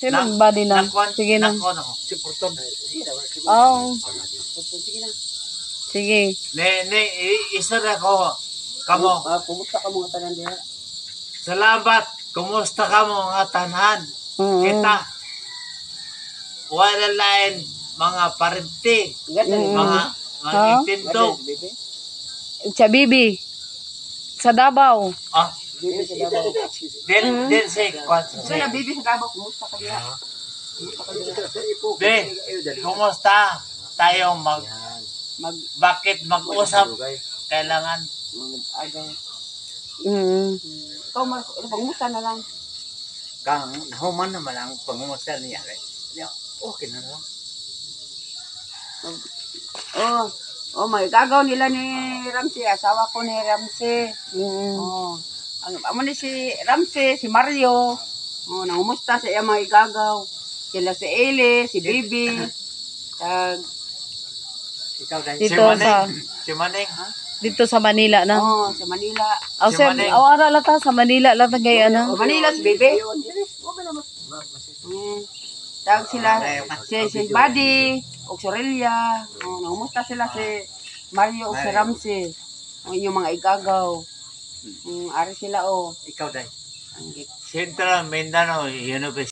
Sino ba din na? Sige na. Si Porton. Oo. Sige na. Sige. Isa na ko. Kamo. Kumusta ka mga tanan diha? Salamat. Kumusta ka mga tanan? Kita. Wala lain mga parente. Mga itindog. Sa Bibi. Sa Davao. Bibi sa Davao. Din si Kwan. Sana Bibi sa Davao, kumusta ka diha? Be, kumusta? Tayo bakit mag-usap? Kailangan Agaw. Mm. Ikaw, pangumusta na lang. kang nahuman naman ang pangumusta niya. Okay na lang. May gagaw nila ni Ramsey, asawa ko ni Ramsey. Amo ni si Ramsey, si Mario. Nangumusta sa iya mga igagaw. Sila si Eli, si Bibi. Ikaw dahil. Dito Si Maneng. dito sa Manila na. Sa Manila. Aw sir, awara la ta sa Manila la ta gay ano. Manila si Bibi. Tag sila si Buddy, o si Aurelia. Nangumusta sila si Mario o si Ramsey. Inyong mga igagaw. Ari sila Ikaw dahil. Central Mindanao University.